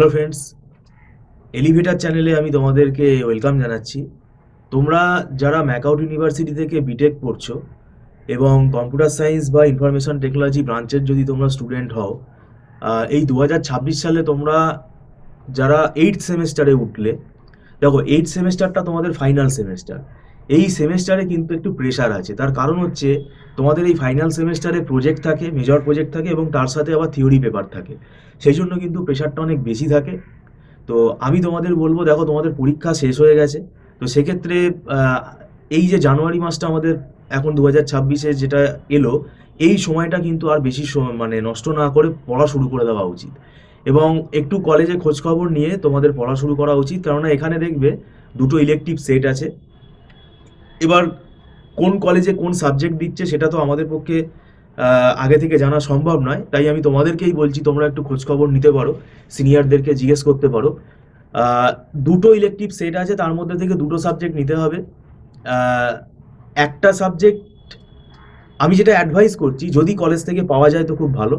Hello friends, elevator চ্যানেলে আমি তোমাদেরকে ওয়েলকাম জানাচ্ছি। তোমরা যারা ম্যাকআউট ইউনিভার্সিটি থেকে বিটেক পড়ছো এবং কম্পিউটার সায়েন্স বা ইনফরমেশন টেকনোলজি ব্রাঞ্চের যদি তোমরা স্টুডেন্ট হও, এই 2026 সালে তোমরা যারা 8th সেমেস্টারে উঠলে, দেখো 8th সেমেস্টারটা তোমাদের ফাইনাল সেমেস্টার। এই সেমেস্টারে কিন্তু একটু প্রেশার আছে। তার কারণ হচ্ছে তোমাদের এই ফাইনাল সেমেস্টারে প্রজেক্ট থাকে, মেজর প্রজেক্ট থাকে এবং তার সাথে আবার থিওরি পেপার থাকে। সেই জন্য কিন্তু প্রেশারটা অনেক বেশি থাকে। তো আমি তোমাদের বলবো, দেখো তোমাদের পরীক্ষা শেষ হয়ে গেছে। তো সেক্ষেত্রে আহ, এই যে জানুয়ারি মাসটা আমাদের এখন 2026-এ যেটা এলো, এই সময়টা কিন্তু আর বেশি মানে নষ্ট না করে পড়া শুরু করে দেওয়া উচিত। এবং একটু কলেজে খোঁজখবর নিয়ে তোমাদের পড়া শুরু করা উচিত, কেননা এখানে দেখবে দুটো ইলেকটিভ সেট আছে। এবার কোন কলেজে কোন সাবজেক্ট দিচ্ছে সেটা তো আমাদের পক্ষে আগে থেকে জানা সম্ভব নয়, তাই আমি তোমাদেরকেই বলছি তোমরা একটু খোঁজখবর নিতে পারো, সিনিয়রদেরকে জিজ্ঞেস করতে পারো। আহ, দুটো ইলেকটিভ সেট আছে, তার মধ্যে থেকে দুটো সাবজেক্ট নিতে হবে। আহ, একটা সাবজেক্ট আমি যেটা অ্যাডভাইস করছি, যদি কলেজ থেকে পাওয়া যায় তো খুব ভালো,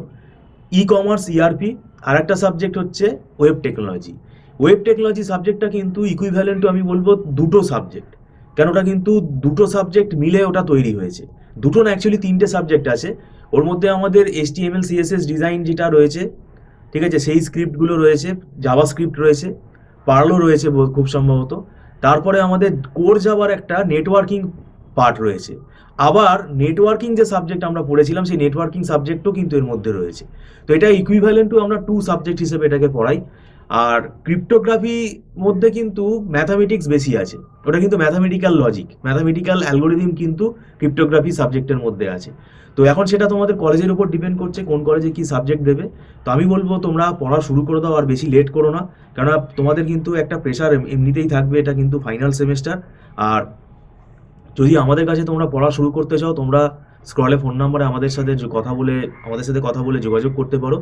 ই কমার্স ইআরপি। আর একটা সাবজেক্ট হচ্ছে ওয়েব টেকনোলজি। ওয়েব টেকনোলজি সাবজেক্টটা কিন্তু ইকুইভ্যালেন্ট, আমি বলবো দুটো সাবজেক্ট, কেন ওটা কিন্তু দুটো সাবজেক্ট মিলে ওটা তৈরি হয়েছে। দুটো না, অ্যাকচুয়ালি তিনটে সাবজেক্ট আছে। ওর মধ্যে আমাদের HTML CSS ডিজাইন যেটা রয়েছে, ঠিক আছে, সেই স্ক্রিপ্টগুলো রয়েছে, জাভা স্ক্রিপ্ট রয়েছে, পার্লও রয়েছে খুব সম্ভবত। তারপরে আমাদের কোর জাভার একটা নেটওয়ার্কিং পার্ট রয়েছে। আবার নেটওয়ার্কিং যে সাবজেক্ট আমরা পড়েছিলাম, সেই নেটওয়ার্কিং সাবজেক্টও কিন্তু এর মধ্যে রয়েছে। তো এটা ইকুইভ্যালেন্ট টু আমরা টু সাবজেক্ট হিসেবে এটাকে পড়াই। আর ক্রিপ্টোগ্রাফি মধ্যে কিন্তু ম্যাথামেটিক্স বেশি আছে। ওটা কিন্তু ম্যাথামেটিক্যাল লজিক, ম্যাথামেটিক্যাল অ্যালগোরিদম কিন্তু ক্রিপ্টোগ্রাফি সাবজেক্টের মধ্যে আছে। তো এখন সেটা তোমাদের কলেজের উপর ডিপেন্ড করছে কোন কলেজে কি সাবজেক্ট দেবে। তো আমি বলবো তোমরা পড়া শুরু করে দাও, আর বেশি লেট করো না, কেননা তোমাদের কিন্তু একটা প্রেশার এমনিতেই থাকবে, এটা কিন্তু ফাইনাল সেমেস্টার। আর যদি আমাদের কাছে তোমরা পড়া শুরু করতে চাও, তোমরা স্ক্রলে ফোন নাম্বারে আমাদের সাথে কথা বলে যোগাযোগ করতে পারো।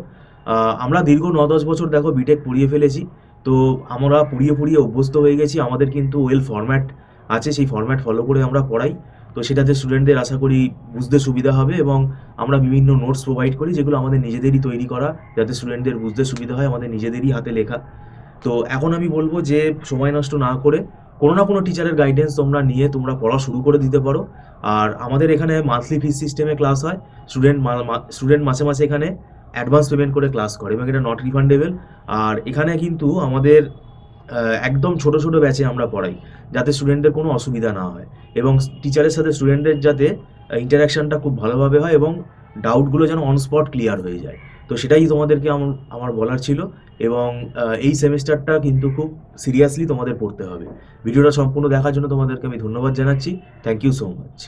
আমরা দীর্ঘ 9-10 বছর দেখো বিটেক পড়িয়ে ফেলেছি। তো আমরা পড়িয়ে পড়িয়ে অভ্যস্ত হয়ে গেছি। আমাদের কিন্তু ওয়েল ফরম্যাট আছে, সেই ফরম্যাট ফলো করে আমরা পড়াই। তো সেটাতে স্টুডেন্টদের আশা করি বুঝতে সুবিধা হবে, এবং আমরা বিভিন্ন নোটস প্রোভাইড করি যেগুলো আমাদের নিজেদেরই তৈরি করা, যাতে স্টুডেন্টদের বুঝতে সুবিধা হয়, আমাদের নিজেদেরই হাতে লেখা। তো এখন আমি বলবো যে সময় নষ্ট না করে কোনো না কোনো টিচারের গাইডেন্স তোমরা নিয়ে তোমরা পড়া শুরু করে দিতে পারো। আর আমাদের এখানে মান্থলি ফিস সিস্টেমে ক্লাস হয়। স্টুডেন্ট মাসে মাসে এখানে অ্যাডভান্স পেমেন্ট করে ক্লাস করে, এবং এটা নট রিফান্ডেবল। আর এখানে কিন্তু আমাদের একদম ছোট ছোট ব্যাচে আমরা পড়াই, যাতে স্টুডেন্টদের কোনো অসুবিধা না হয়, এবং টিচারের সাথে স্টুডেন্টদের যাতে ইন্টারাকশনটা খুব ভালোভাবে হয়, এবং ডাউটগুলো যেন অন স্পট ক্লিয়ার হয়ে যায়। তো সেটাই তোমাদেরকে আমার বলার ছিল। এবং এই সেমিস্টারটা কিন্তু খুব সিরিয়াসলি তোমাদের পড়তে হবে। ভিডিওটা সম্পূর্ণ দেখার জন্য তোমাদেরকে আমি ধন্যবাদ জানাচ্ছি। Thank you so much.